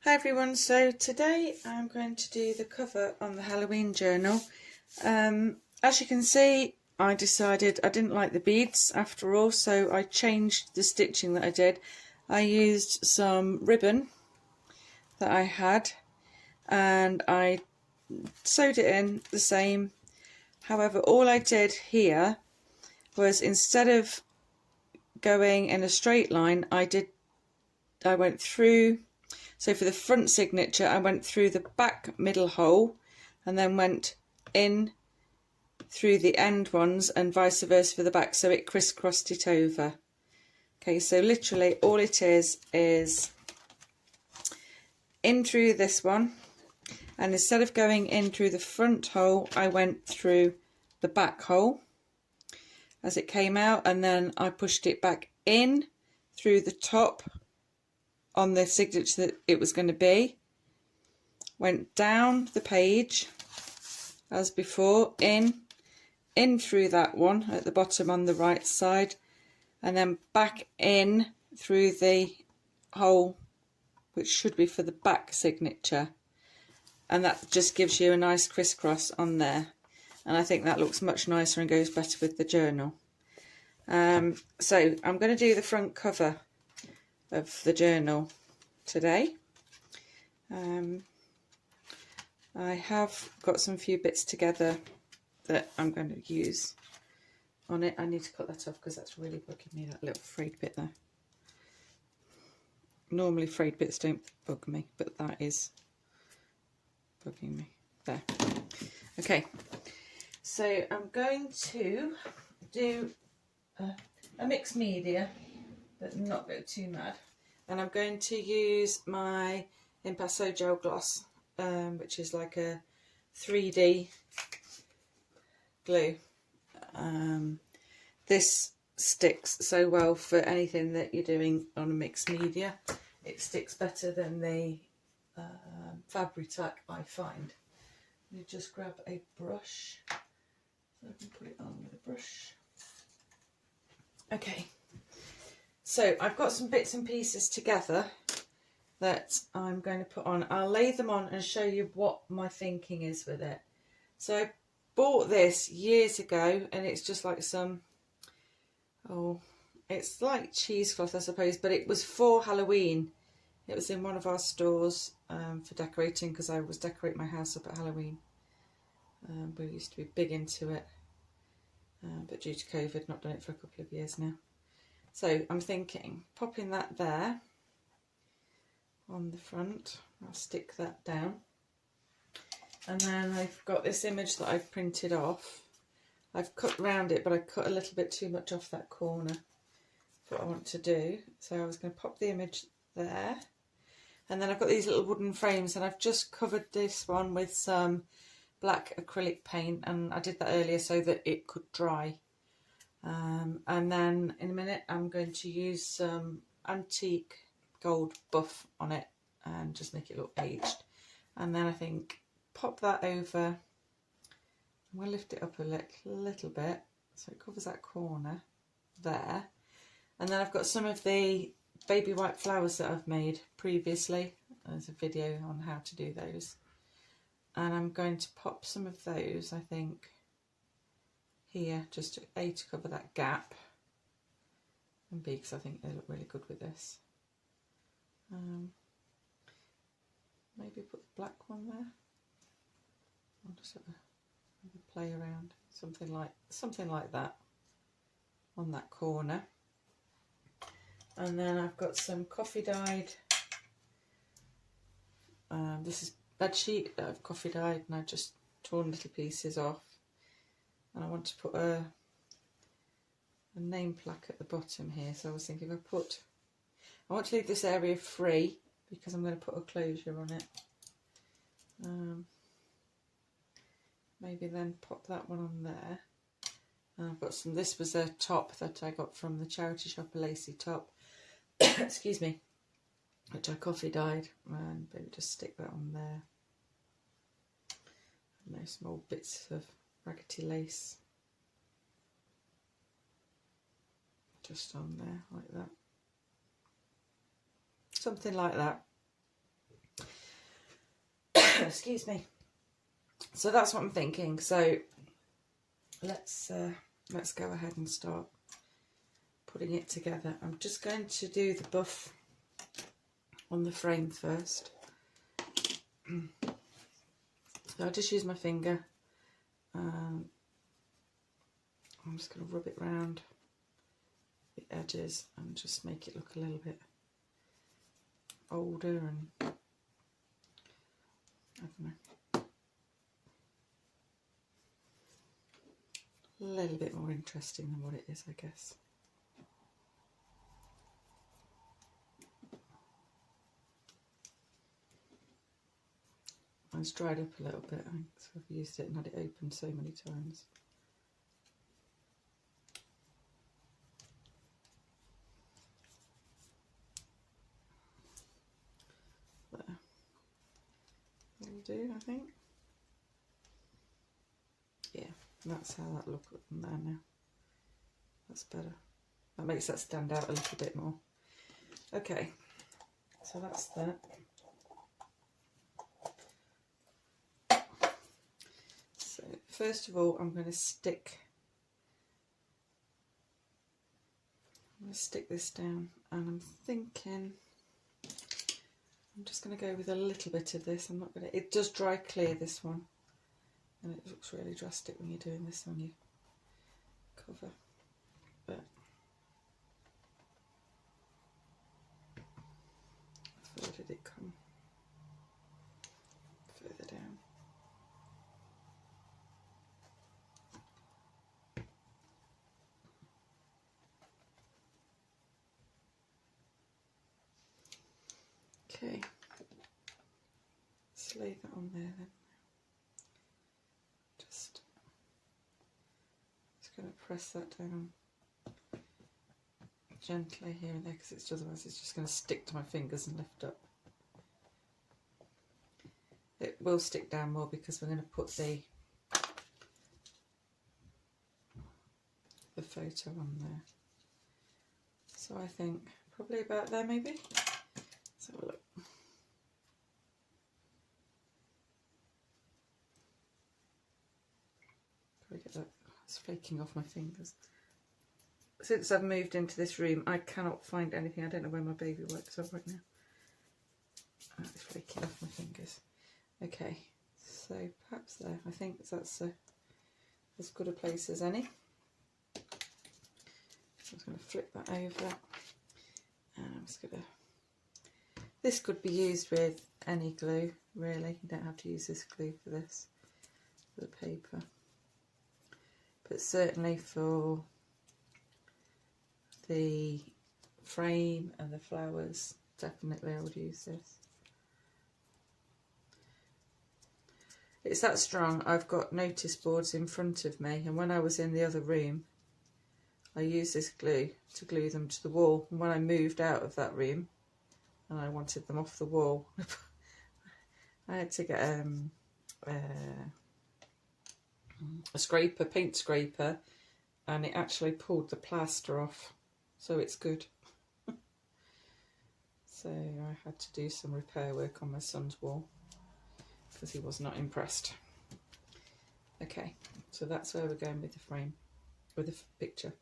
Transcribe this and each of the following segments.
Hi everyone, so today I'm going to do the cover on the Halloween journal. As you can see, I decided I didn't like the beads after all, so I changed the stitching that I did. I used some ribbon that I had and I sewed it in the same. However, all I did here was, instead of going in a straight line, I went through. So for the front signature, I went through the back middle hole and then went in through the end ones and vice versa for the back, so it crisscrossed it over. Okay, so literally all it is in through this one, and instead of going in through the front hole, I went through the back hole as it came out, and then I pushed it back in through the top on the signature that it was going to be, went down the page as before, in through that one at the bottom on the right side, and then back in through the hole which should be for the back signature, and that just gives you a nice crisscross on there, and I think that looks much nicer and goes better with the journal. So I'm going to do the front cover of the journal today. I have got some few bits together that I'm going to use on it. I need to cut that off because that's really bugging me, that little frayed bit there. Normally frayed bits don't bug me, but that is bugging me. There. Okay, so I'm going to do a mixed media, but not go too mad. And I'm going to use my Impasto Gel Gloss, which is like a 3D glue. This sticks so well for anything that you're doing on a mixed media. It sticks better than the Fabri-Tac, I find. Let me just grab a brush so I can put it on with a brush. Okay, so I've got some bits and pieces together that I'm going to put on. I'll lay them on and show you what my thinking is with it. So I bought this years ago, and it's just like some, it's like cheesecloth I suppose, but it was for Halloween. It was in one of our stores for decorating, because I was decorating my house up at Halloween. We used to be big into it, but due to COVID, not done it for a couple of years now. So I'm thinking popping that there on the front. I'll stick that down, and then I've got this image that I've printed off. I've cut round it, but I cut a little bit too much off that corner for what I want to do. So I was going to pop the image there, and then I've got these little wooden frames, and I've just covered this one with some black acrylic paint, and I did that earlier so that it could dry. And then in a minute I'm going to use some antique gold buff on it and just make it look aged. And then I think pop that over. I'm going to lift it up a little bit so it covers that corner there. And then I've got some of the baby white flowers that I've made previously. There's a video on how to do those. And I'm going to pop some of those, I think, here, just to cover that gap, and B, because I think they look really good with this. Maybe put the black one there. I'll just sort of play around, something like that on that corner. And then I've got some coffee dyed. This is bedsheet that I've coffee dyed, and I've just torn little pieces off. And I want to put a name plaque at the bottom here. So I was thinking, I want to leave this area free because I'm going to put a closure on it. Maybe then pop that one on there. And I've got some, this was a top that I got from the charity shop, a lacy top, excuse me, which I coffee dyed, and maybe just stick that on there. And those small bits of raggedy lace just on there like that, something like that. excuse me. So that's what I'm thinking. So let's go ahead and start putting it together. I'm just going to do the buff on the frame first. So I'll just use my finger. I'm just going to rub it round the edges and just make it look a little bit older and I don't know, a little bit more interesting than what it is, I guess. It's dried up a little bit, I think, so I've used it and had it open so many times. There. That'll do, I think. Yeah, that's how that looks there now. That's better. That makes that stand out a little bit more. Okay, so that's that. So first of all, I'm going to stick this down, and I'm thinking I'm just going to go with a little bit of this. I'm not going to. It does dry clear, this one, and it looks really drastic when you're doing this on your cover. But where did it come? Further down. Okay, let's lay that on there then. Just going to press that down gently here and there, because otherwise it's just going to stick to my fingers and lift up. It will stick down more because we're going to put the photo on there. So I think probably about there maybe. Let's have a look. Probably get that. It's flaking off my fingers. Since I've moved into this room, I cannot find anything. I don't know where my baby wipes are right now. It's flaking off my fingers. Okay, so perhaps there. I think that's as good a place as any. So I'm just going to flip that over, and I'm just going to. This could be used with any glue, really. You don't have to use this glue for this, for the paper. But certainly for the frame and the flowers, definitely I would use this. It's that strong. I've got notice boards in front of me, and when I was in the other room I used this glue to glue them to the wall, and when I moved out of that room and I wanted them off the wall I had to get a scraper, paint scraper, and it actually pulled the plaster off, so it's good. So I had to do some repair work on my son's wall because he was not impressed. Okay, so that's where we're going with the frame, with the picture.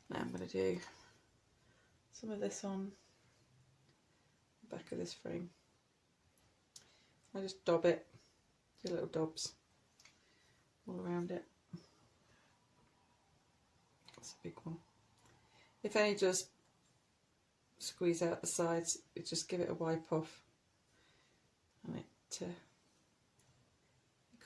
Now I'm going to do some of this on the back of this frame. I just dab it, do little dobs all around it. That's a big one. If any does squeeze out the sides, just give it a wipe off, and it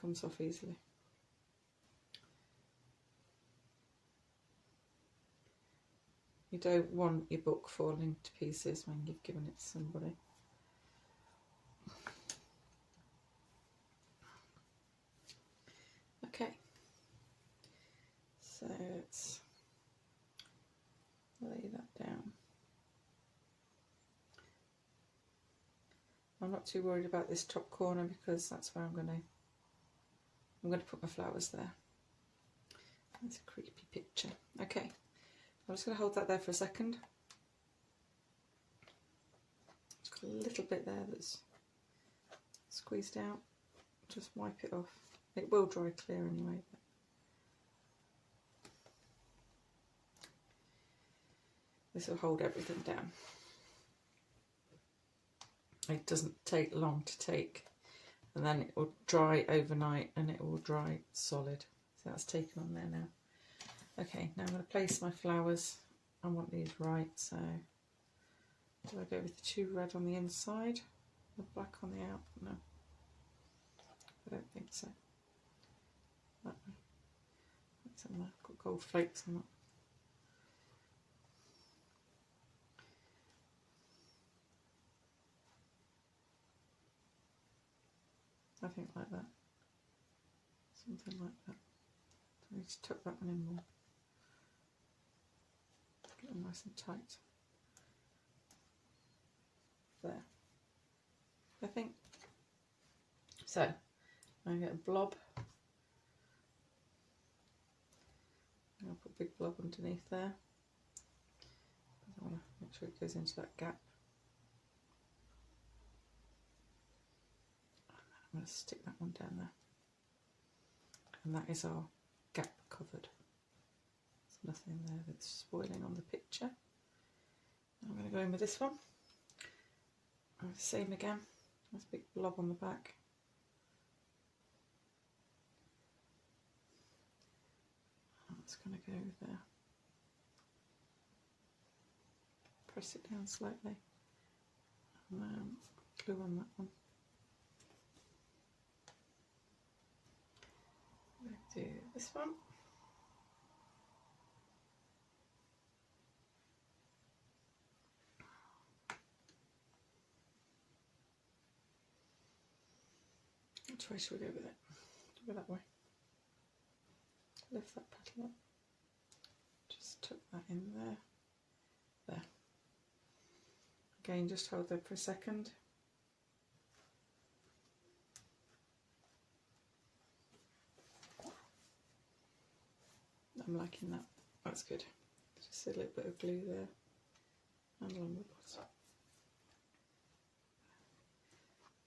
comes off easily. You don't want your book falling to pieces when you've given it to somebody. Okay, so let's lay that down. I'm not too worried about this top corner because that's where I'm going to put my flowers there. That's a creepy picture. Okay, I'm just going to hold that there for a second. It's got a little bit there that's squeezed out, just wipe it off. It will dry clear anyway. But this will hold everything down. It doesn't take long to take, and then it will dry overnight and it will dry solid. So that's taken on there now. Okay, now I'm going to place my flowers. I want these right, so do I go with the 2 red on the inside, the black on the out? No, I don't think so. That way. What's in there? Got gold flakes on it. I think like that. Something like that. I need to tuck that one in more. Get them nice and tight. There. I think. So, I'm going to get a blob. I'll put a big blob underneath there. I want to make sure it goes into that gap. I'm going to stick that one down there. And that is our gap covered. There's nothing there that's spoiling on the picture. I'm going to go in with this one. Same again. Nice big blob on the back. That's going to go there. Press it down slightly. And then glue on that one. Do this one. Which way should we go with it? Go that way. Lift that petal up. Just tuck that in there. There. Again, just hold there for a second. I'm liking that. That's good. Just a little bit of glue there and along the bottom.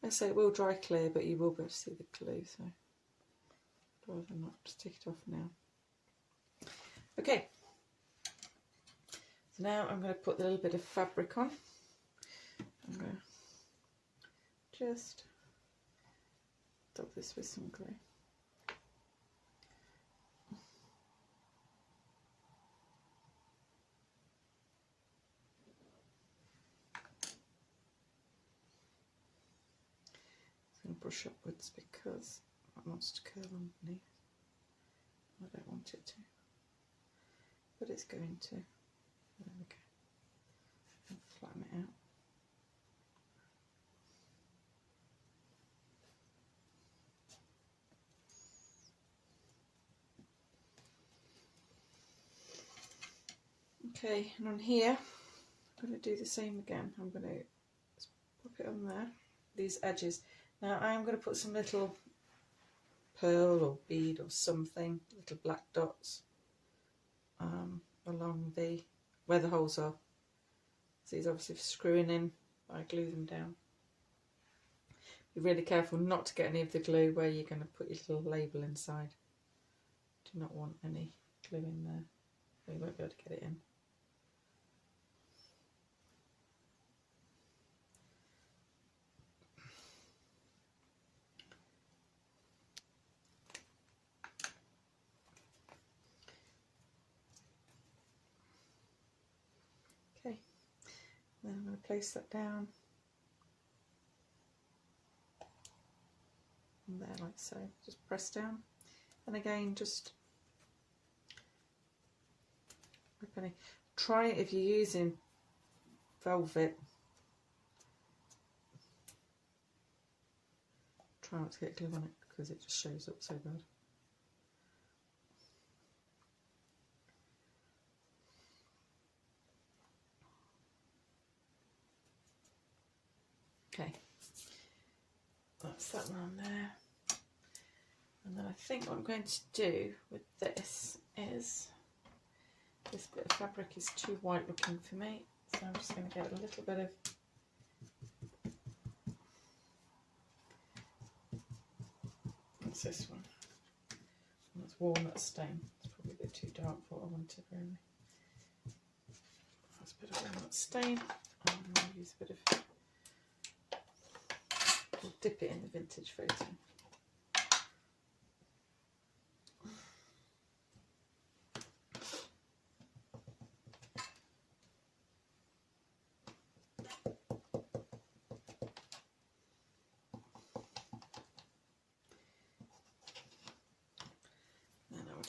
I say it will dry clear, but you will be able to see the glue, so I'd rather not. Just take it off now. Okay. So now I'm going to put a little bit of fabric on. I'm going to just dab this with some glue. Brush upwards because it wants to curl underneath. I don't want it to, but it's going to. There we go. And flatten it out. Okay, and on here, I'm going to do the same again. I'm going to pop it on there, these edges. Now I am going to put some little pearl or bead or something, little black dots along where the holes are. So these obviously for screwing in, I glue them down. Be really careful not to get any of the glue where you're going to put your little label inside. Do not want any glue in there, or you won't be able to get it in. Okay, then I'm going to place that down and there like so. Just press down, and again just try it if you're using velvet. Try not to get glue on it because it just shows up so bad. Okay, that's that one on there. And then I think what I'm going to do with this is, this bit of fabric is too white looking for me, so I'm just going to get a little bit of What's this one? That's walnut stain. It's probably a bit too dark for what I wanted, really. That's a bit of walnut stain. I'll use a bit of. We'll dip it in the vintage photo.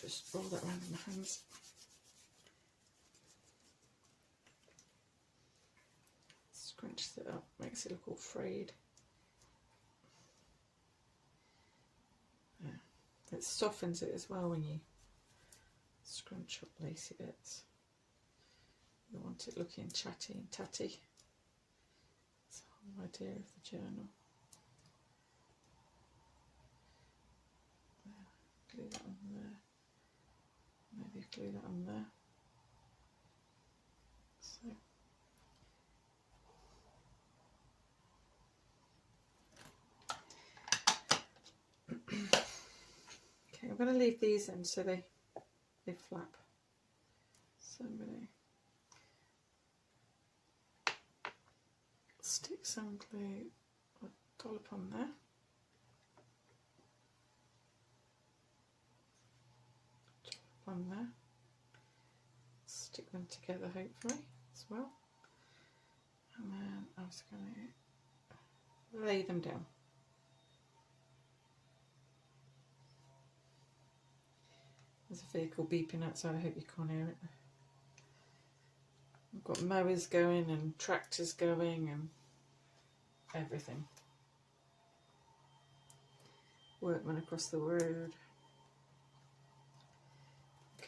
Just roll that around in my hands. Scrunches it up, makes it look all frayed. Yeah. It softens it as well when you scrunch up lacy bits. You want it looking chatty and tatty. That's the whole idea of the journal. Glue that on there. Maybe glue that on there. So. Okay, I'm going to leave these in so they flap. So I'm going to stick some glue, a dollop on there. On there, stick them together hopefully as well, and then I'm just going to lay them down. There's a vehicle beeping outside, I hope you can't hear it. I've got mowers going and tractors going and everything. Workmen across the road.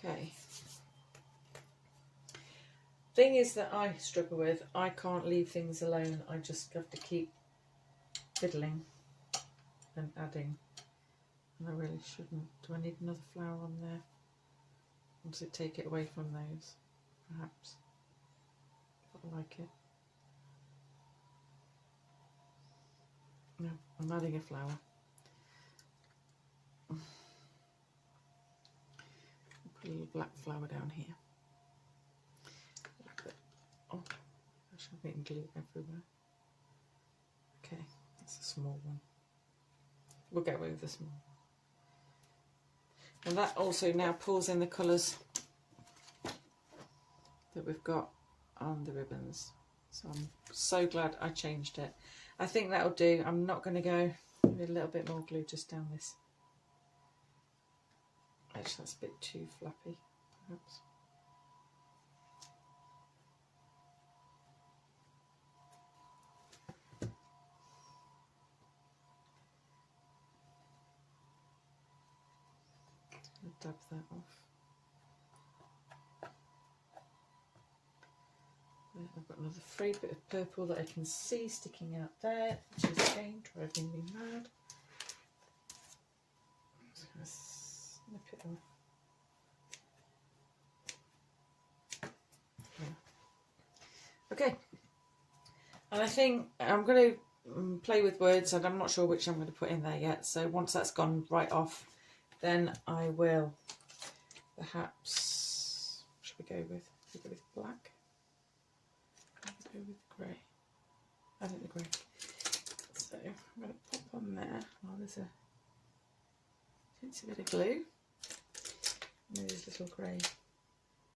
Okay. Thing is that I struggle with, I can't leave things alone. I just have to keep fiddling and adding. And I really shouldn't. Do I need another flower on there? Or does it take it away from those? Perhaps. I like it. No, I'm adding a flower. A little black flower down here. Oh, I should be glue everywhere. Okay, that's a small one. We'll go with the small. And that also now pulls in the colours that we've got on the ribbons. So I'm so glad I changed it. I think that'll do. I'm not going to go with a little bit more glue just down this. Actually, that's a bit too flappy, perhaps. Dab that off. There, I've got another free bit of purple that I can see sticking out there, which is again driving me mad. I'm just going to snip it off. Okay, and I think I'm going to play with words, and I'm not sure which I'm going to put in there yet. So once that's gone right off, then I will perhaps, what should we go with? Should we go with black? Go with grey. I think the grey. So I'm going to pop on there. Oh, there's a bit of glue. And there's little grey